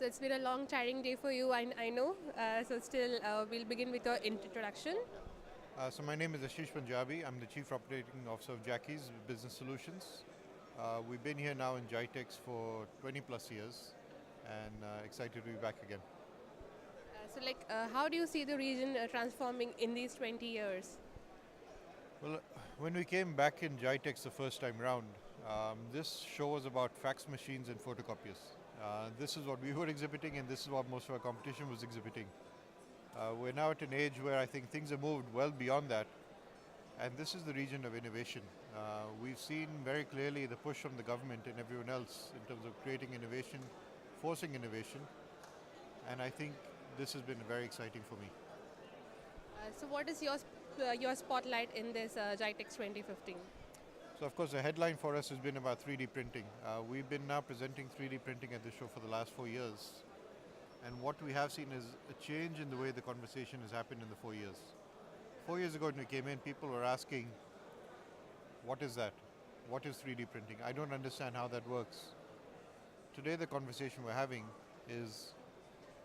So it's been a long, tiring day for you, I know. So still, we'll begin with your introduction. So my name is Ashish Punjabi. I'm the Chief Operating Officer of Jackie's Business Solutions. We've been here now in Jitex for 20 plus years and excited to be back again. How do you see the region transforming in these 20 years? Well, when we came back in Jitex the first time round, this show was about fax machines and photocopiers. This is what we were exhibiting and this is what most of our competition was exhibiting. We're now at an age where I think things have moved well beyond that. And this is the region of innovation. We've seen very clearly the push from the government and everyone else in terms of creating innovation, forcing innovation, and I think this has been very exciting for me. So what is your spotlight in this GITEX 2015? So of course the headline for us has been about 3D printing. We've been now presenting 3D printing at the show for the last 4 years. And what we have seen is a change in the way the conversation has happened in the 4 years. 4 years ago when we came in, people were asking, what is that? What is 3D printing? I don't understand how that works. Today the conversation we're having is,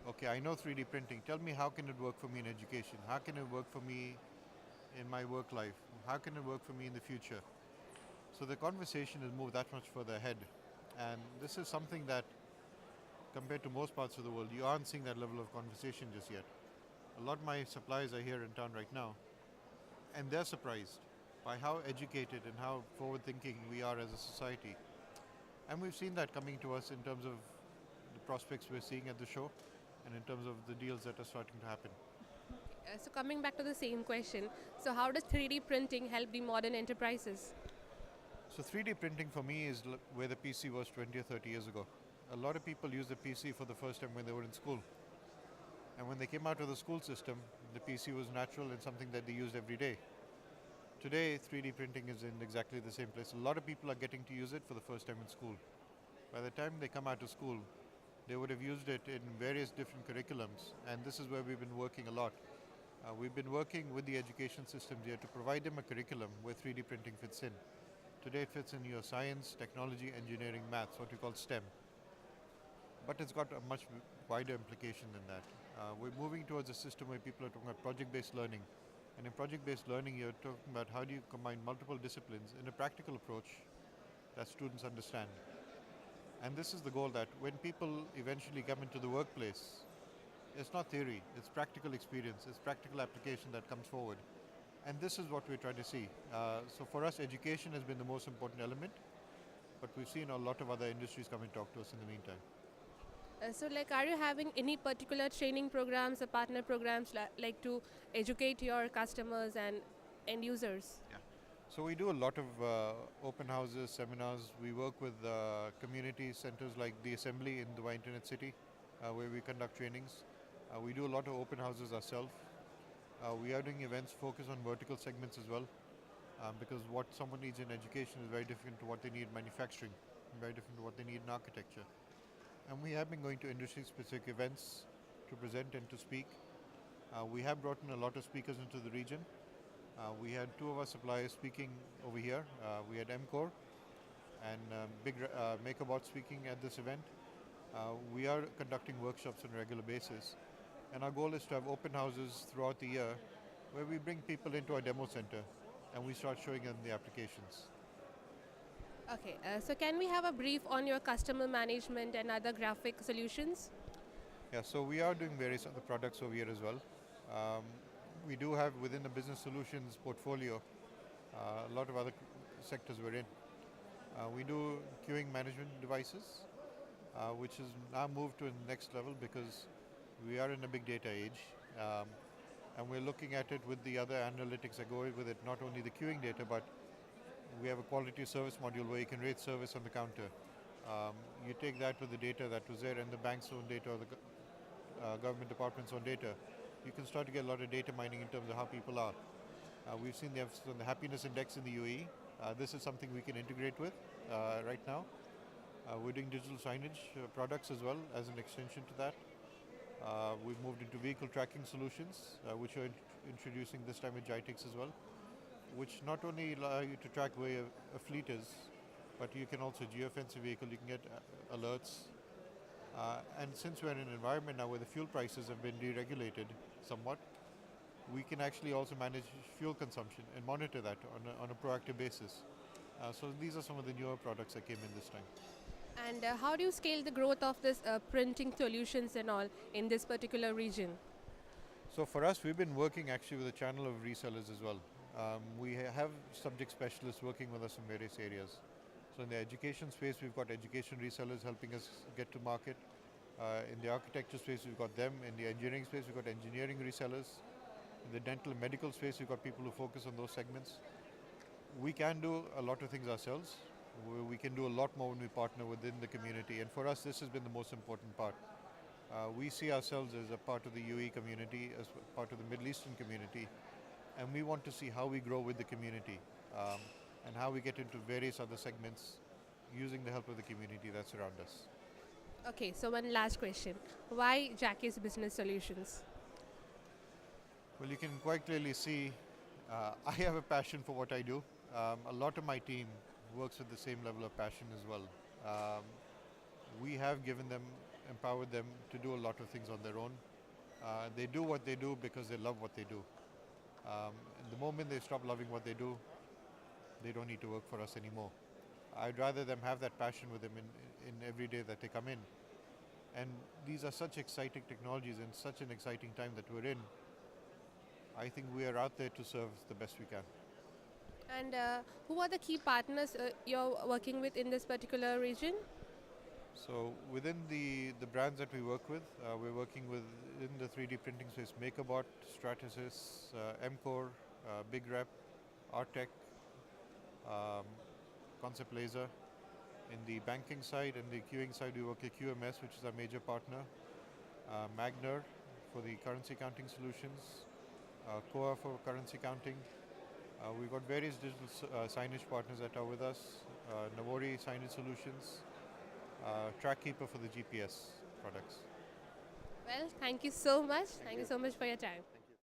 okay, I know 3D printing. Tell me how can it work for me in education? How can it work for me in my work life? How can it work for me in the future? So the conversation has moved that much further ahead. And this is something that, compared to most parts of the world, you aren't seeing that level of conversation just yet. A lot of my suppliers are here in town right now, and they're surprised by how educated and how forward thinking we are as a society. And we've seen that coming to us in terms of the prospects we're seeing at the show and in terms of the deals that are starting to happen. So coming back to the same question, so how does 3D printing help the modern enterprises? So 3D printing for me is where the PC was 20 or 30 years ago. A lot of people used the PC for the first time when they were in school. And when they came out of the school system, the PC was natural and something that they used every day. Today, 3D printing is in exactly the same place. A lot of people are getting to use it for the first time in school. By the time they come out of school, they would have used it in various different curriculums, and this is where we've been working a lot. We've been working with the education systems here to provide them a curriculum where 3D printing fits in. Today it fits in your science, technology, engineering, maths, what we call STEM. But it's got a much wider implication than that. We're moving towards a system where people are talking about project-based learning. And in project-based learning, you're talking about how do you combine multiple disciplines in a practical approach that students understand. And this is the goal, that when people eventually come into the workplace, it's not theory, it's practical experience, it's practical application that comes forward. And this is what we're trying to see. So for us, education has been the most important element, but we've seen a lot of other industries come and talk to us in the meantime. Are you having any particular training programs or partner programs to educate your customers and end users? Yeah. So we do a lot of open houses, seminars. We work with community centers like the Assembly in Dubai Internet City, where we conduct trainings. We do a lot of open houses ourselves. We are doing events focused on vertical segments as well, because what someone needs in education is very different to what they need in manufacturing, very different to what they need in architecture. And we have been going to industry-specific events to present and to speak. We have brought in a lot of speakers into the region. We had two of our suppliers speaking over here. We had MCore and MakerBot speaking at this event. We are conducting workshops on a regular basis. And our goal is to have open houses throughout the year where we bring people into our demo center and we start showing them the applications. Okay, so can we have a brief on your customer management and other graphic solutions? Yeah, so we are doing various other products over here as well. Um, we do have within the business solutions portfolio a lot of other sectors we're in. We do queuing management devices, which has now moved to the next level because we are in a big data age. And we're looking at it with the other analytics that go with it, not only the queuing data, but we have a quality service module where you can rate service on the counter. You take that with the data that was there and the bank's own data or the government department's own data. You can start to get a lot of data mining in terms of how people are. We've seen the emphasis on the happiness index in the UAE. This is something we can integrate with right now. We're doing digital signage products as well as an extension to that. We've moved into vehicle tracking solutions, which are introducing this time with Jitex as well, which not only allow you to track where a fleet is, but you can also geofence a vehicle, you can get alerts, And since we're in an environment now where the fuel prices have been deregulated somewhat, we can actually also manage fuel consumption and monitor that on a proactive basis. So these are some of the newer products that came in this time. And how do you scale the growth of this printing solutions and all in this particular region? So for us, we've been working actually with a channel of resellers as well. We have subject specialists working with us in various areas. So in the education space, we've got education resellers helping us get to market. In the architecture space, we've got them. In the engineering space, we've got engineering resellers. In the dental and medical space, we've got people who focus on those segments. We can do a lot of things ourselves. We can do a lot more when we partner within the community. And for us, this has been the most important part. We see ourselves as a part of the UAE community, as part of the Middle Eastern community, and we want to see how we grow with the community and how we get into various other segments using the help of the community that's around us. Okay, so one last question. Why Jackie's Business Solutions? Well, you can quite clearly see I have a passion for what I do. A lot of my team works with the same level of passion as well. Um, we have given them, empowered them to do a lot of things on their own. They do what they do because they love what they do. The moment they stop loving what they do, they don't need to work for us anymore. I'd rather them have that passion with them in every day that they come in. And these are such exciting technologies and such an exciting time that we're in. I think we are out there to serve the best we can. And who are the key partners you're working with in this particular region? So within the brands that we work with, we're working with in the 3D printing space, MakerBot, Stratasys, MCore, Big Rep, Artec, um, Concept Laser. In the banking side and the queuing side, we work with QMS, which is our major partner, Magner for the currency counting solutions, Koa for currency counting. We've got various digital signage partners that are with us, Navori Signage Solutions, TrackKeeper for the GPS products. Well, thank you so much. Thank you so much for your time.